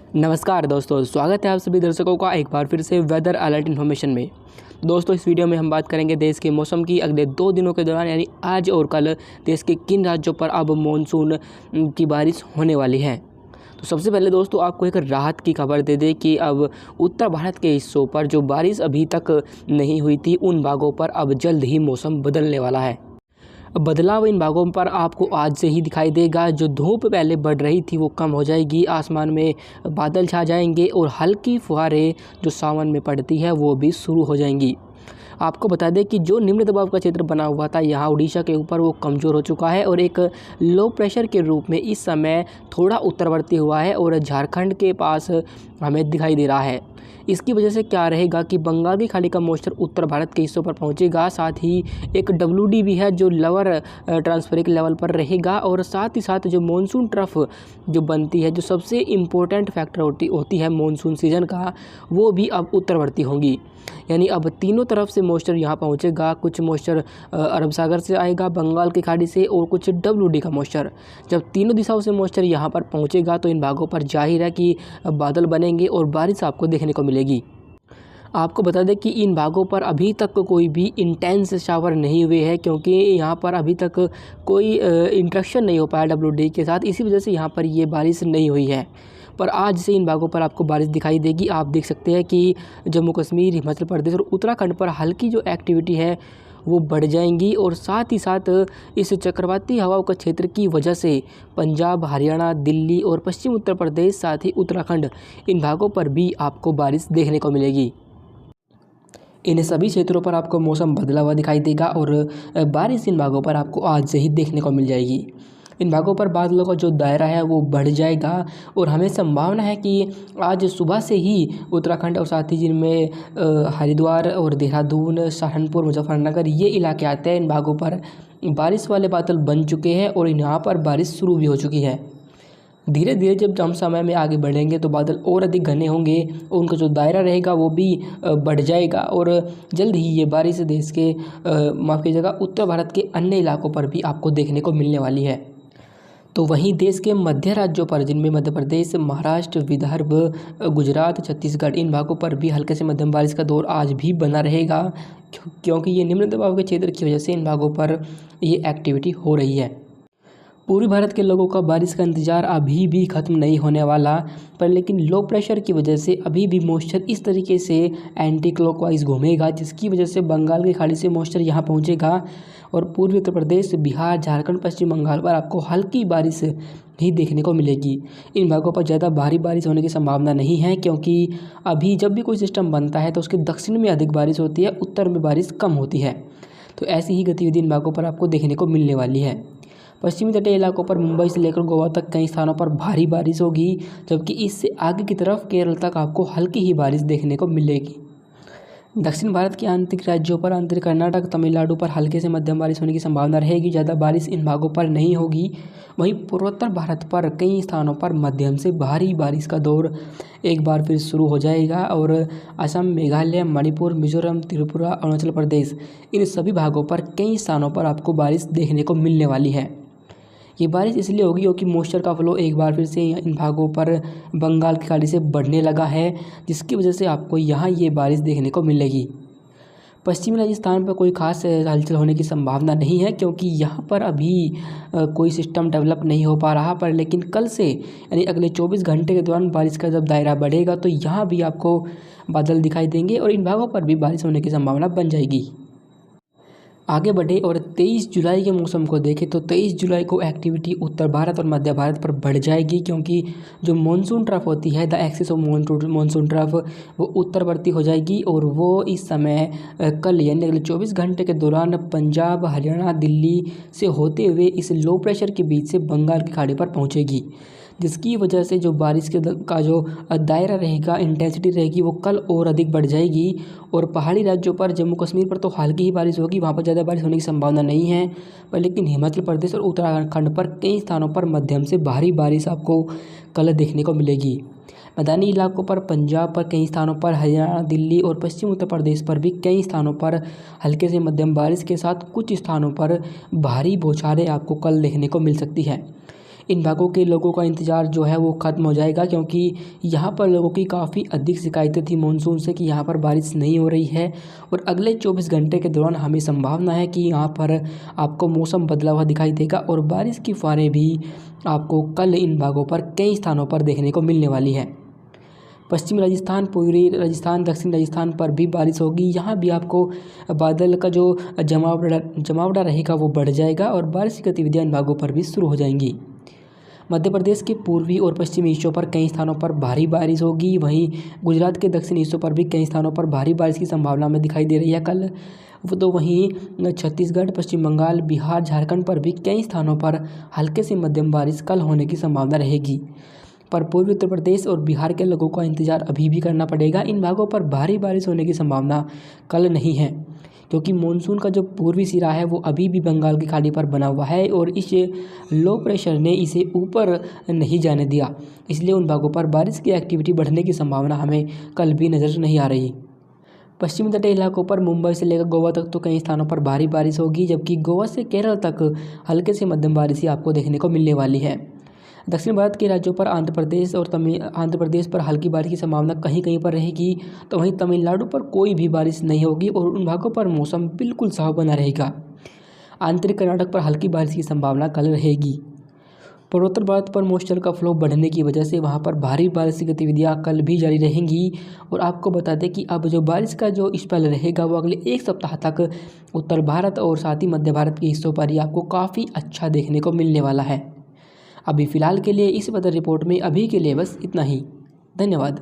नमस्कार दोस्तों, स्वागत है आप सभी दर्शकों का एक बार फिर से वेदर अलर्ट इन्फॉर्मेशन में। दोस्तों, इस वीडियो में हम बात करेंगे देश के मौसम की अगले 2 दिनों के दौरान, यानी आज और कल देश के किन राज्यों पर अब मानसून की बारिश होने वाली है। तो सबसे पहले दोस्तों आपको एक राहत की खबर दे दें कि अब उत्तर भारत के हिस्सों पर जो बारिश अभी तक नहीं हुई थी, उन भागों पर अब जल्द ही मौसम बदलने वाला है। बदलाव इन भागों पर आपको आज से ही दिखाई देगा। जो धूप पहले बढ़ रही थी वो कम हो जाएगी, आसमान में बादल छा जाएंगे और हल्की फुहारें जो सावन में पड़ती है वो भी शुरू हो जाएंगी। आपको बता दें कि जो निम्न दबाव का क्षेत्र बना हुआ था यहाँ उड़ीसा के ऊपर, वो कमज़ोर हो चुका है और एक लो प्रेशर के रूप में इस समय थोड़ा उत्तरवर्ती हुआ है और झारखंड के पास हमें दिखाई दे रहा है। इसकी वजह से क्या रहेगा कि बंगाल की खाड़ी का मॉइस्चर उत्तर भारत के हिस्सों पर पहुंचेगा। साथ ही एक WD भी है जो लोअर ट्रांसफरिक लेवल पर रहेगा और साथ ही साथ जो मॉनसून ट्रफ जो बनती है, जो सबसे इम्पोर्टेंट फैक्टर होती है मॉनसून सीजन का, वो भी अब उत्तरवर्ती होंगी। यानी अब तीनों तरफ से मॉइस्चर यहाँ पहुँचेगा। कुछ मॉइस्चर अरब सागर से आएगा, बंगाल की खाड़ी से, और कुछ WD का मॉइस्चर। जब तीनों दिशाओं से मॉइस्चर यहाँ पर पहुँचेगा तो इन भागों पर जाहिर है कि बादल बनेंगे और बारिश आपको देखने को मिलेगी। आपको बता दें कि इन भागों पर अभी तक कोई भी इंटेंस शावर नहीं हुए हैं, क्योंकि यहाँ पर अभी तक कोई इंटरेक्शन नहीं हो पाया WD के साथ। इसी वजह से यहाँ पर ये बारिश नहीं हुई है। पर आज से इन भागों पर आपको बारिश दिखाई देगी। आप देख सकते हैं कि जम्मू कश्मीर, हिमाचल प्रदेश और उत्तराखंड पर हल्की जो एक्टिविटी है वो बढ़ जाएंगी और साथ ही साथ इस चक्रवाती हवाओं का क्षेत्र की वजह से पंजाब, हरियाणा, दिल्ली और पश्चिम उत्तर प्रदेश, साथ ही उत्तराखंड, इन भागों पर भी आपको बारिश देखने को मिलेगी। इन सभी क्षेत्रों पर आपको मौसम बदला हुआ दिखाई देगा और बारिश इन भागों पर आपको आज से ही देखने को मिल जाएगी। इन भागों पर बादलों का जो दायरा है वो बढ़ जाएगा और हमें संभावना है कि आज सुबह से ही उत्तराखंड और साथ ही जिनमें हरिद्वार और देहरादून, सहारनपुर, मुजफ्फरनगर, ये इलाके आते हैं, इन भागों पर बारिश वाले बादल बन चुके हैं और यहाँ पर बारिश शुरू भी हो चुकी है। धीरे धीरे जब हम समय में आगे बढ़ेंगे तो बादल और अधिक घने होंगे और उनका जो दायरा रहेगा वो भी बढ़ जाएगा और जल्द ही ये बारिश देश के माफ़ कीजिएगा उत्तर भारत के अन्य इलाकों पर भी आपको देखने को मिलने वाली है। तो वहीं देश के मध्य राज्यों पर, जिनमें मध्य प्रदेश, महाराष्ट्र, विदर्भ, गुजरात, छत्तीसगढ़, इन भागों पर भी हल्के से मध्यम बारिश का दौर आज भी बना रहेगा, क्योंकि ये निम्न दबाव के क्षेत्र की वजह से इन भागों पर ये एक्टिविटी हो रही है। पूर्वी भारत के लोगों का बारिश का इंतज़ार अभी भी ख़त्म नहीं होने वाला, पर लेकिन लो प्रेशर की वजह से अभी भी मॉइस्चर इस तरीके से एंटी क्लॉकवाइज घूमेगा, जिसकी वजह से बंगाल की खाड़ी से मॉइस्चर यहाँ पहुँचेगा और पूर्वी उत्तर प्रदेश, बिहार, झारखंड, पश्चिम बंगाल पर आपको हल्की बारिश ही देखने को मिलेगी। इन भागों पर ज़्यादा भारी बारिश होने की संभावना नहीं है, क्योंकि अभी जब भी कोई सिस्टम बनता है तो उसके दक्षिण में अधिक बारिश होती है, उत्तर में बारिश कम होती है। तो ऐसी ही गतिविधि इन भागों पर आपको देखने को मिलने वाली है। पश्चिमी तटीय इलाकों पर मुंबई से लेकर गोवा तक कई स्थानों पर भारी बारिश होगी, जबकि इससे आगे की तरफ केरल तक आपको हल्की ही बारिश देखने को मिलेगी। दक्षिण भारत के आंतरिक राज्यों पर, आंतरिक कर्नाटक, तमिलनाडु पर हल्के से मध्यम बारिश होने की संभावना रहेगी। ज़्यादा बारिश इन भागों पर नहीं होगी। वहीं पूर्वोत्तर भारत पर कई स्थानों पर मध्यम से भारी बारिश का दौर एक बार फिर शुरू हो जाएगा और असम, मेघालय, मणिपुर, मिजोरम, त्रिपुरा, अरुणाचल प्रदेश, इन सभी भागों पर कई स्थानों पर आपको बारिश देखने को मिलने वाली है। ये बारिश इसलिए होगी क्योंकि मॉइस्चर का फ्लो एक बार फिर से इन भागों पर बंगाल की खाड़ी से बढ़ने लगा है, जिसकी वजह से आपको यहाँ ये बारिश देखने को मिलेगी। पश्चिमी राजस्थान पर कोई खास हलचल होने की संभावना नहीं है, क्योंकि यहाँ पर अभी कोई सिस्टम डेवलप नहीं हो पा रहा, पर लेकिन कल से यानी अगले 24 घंटे के दौरान बारिश का जब दायरा बढ़ेगा तो यहाँ भी आपको बादल दिखाई देंगे और इन भागों पर भी बारिश होने की संभावना बन जाएगी। आगे बढ़े और 23 जुलाई के मौसम को देखें तो 23 जुलाई को एक्टिविटी उत्तर भारत और मध्य भारत पर बढ़ जाएगी, क्योंकि जो मॉनसून ट्रफ होती है, the axis of monsoon trough, वो उत्तरवर्ती हो जाएगी और वो इस समय कल यानी अगले 24 घंटे के दौरान पंजाब, हरियाणा, दिल्ली से होते हुए इस लो प्रेशर के बीच से बंगाल की खाड़ी पर पहुँचेगी, जिसकी वजह से जो बारिश का जो दायरा रहेगा, इंटेंसिटी रहेगी, वो कल और अधिक बढ़ जाएगी और पहाड़ी राज्यों पर, जम्मू कश्मीर पर तो हल्की ही बारिश होगी, वहाँ पर ज़्यादा बारिश होने की संभावना नहीं है, पर लेकिन हिमाचल प्रदेश और उत्तराखंड पर कई स्थानों पर मध्यम से भारी बारिश आपको कल देखने को मिलेगी। मैदानी इलाकों पर, पंजाब पर कई स्थानों पर, हरियाणा, दिल्ली और पश्चिम उत्तर प्रदेश पर भी कई स्थानों पर हल्के से मध्यम बारिश के साथ कुछ स्थानों पर भारी बौछारें आपको कल देखने को मिल सकती है। इन भागों के लोगों का इंतज़ार जो है वो ख़त्म हो जाएगा, क्योंकि यहाँ पर लोगों की काफ़ी अधिक शिकायतें थी मानसून से कि यहाँ पर बारिश नहीं हो रही है। और अगले 24 घंटे के दौरान हमें संभावना है कि यहाँ पर आपको मौसम बदला हुआ दिखाई देगा और बारिश की फुहारें भी आपको कल इन भागों पर कई स्थानों पर देखने को मिलने वाली है। पश्चिमी राजस्थान, पूर्वी राजस्थान, दक्षिण राजस्थान पर भी बारिश होगी। यहाँ भी आपको बादल का जो जमावड़ा रहेगा वो बढ़ जाएगा और बारिश की गतिविधियाँ इन भागों पर भी शुरू हो जाएंगी। मध्य प्रदेश के पूर्वी और पश्चिमी हिस्सों पर कई स्थानों पर भारी बारिश होगी। वहीं गुजरात के दक्षिणी हिस्सों पर भी कई स्थानों पर भारी बारिश की संभावना में दिखाई दे रही है कल। तो वहीं छत्तीसगढ़, पश्चिम बंगाल, बिहार, झारखंड पर भी कई स्थानों पर हल्के से मध्यम बारिश कल होने की संभावना रहेगी। पर पूर्वी उत्तर प्रदेश और बिहार के लोगों का इंतजार अभी भी करना पड़ेगा। इन भागों पर भारी बारिश होने की संभावना कल नहीं है, क्योंकि मानसून का जो पूर्वी सिरा है वो अभी भी बंगाल की खाड़ी पर बना हुआ है और इस लो प्रेशर ने इसे ऊपर नहीं जाने दिया। इसलिए उन भागों पर बारिश की एक्टिविटी बढ़ने की संभावना हमें कल भी नज़र नहीं आ रही। पश्चिमी तटीय इलाकों पर मुंबई से लेकर गोवा तक तो कई स्थानों पर भारी बारिश होगी, जबकि गोवा से केरल तक हल्के से मध्यम बारिश ही आपको देखने को मिलने वाली है। दक्षिण भारत के राज्यों पर आंध्र प्रदेश पर हल्की बारिश की संभावना कहीं कहीं पर रहेगी। तो वहीं तमिलनाडु पर कोई भी बारिश नहीं होगी और उन भागों पर मौसम बिल्कुल साफ बना रहेगा। आंतरिक कर्नाटक पर हल्की बारिश की संभावना कल रहेगी। पूर्वोत्तर भारत पर मॉइस्चर का फ्लो बढ़ने की वजह से वहां पर भारी बारिश की गतिविधियां कल भी जारी रहेंगी। और आपको बता दें कि अब जो बारिश का जो स्पेल रहेगा वो अगले एक सप्ताह तक उत्तर भारत और साथ ही मध्य भारत के हिस्सों पर ही आपको काफ़ी अच्छा देखने को मिलने वाला है। अभी फ़िलहाल के लिए इस वेदर रिपोर्ट में अभी के लिए बस इतना ही। धन्यवाद।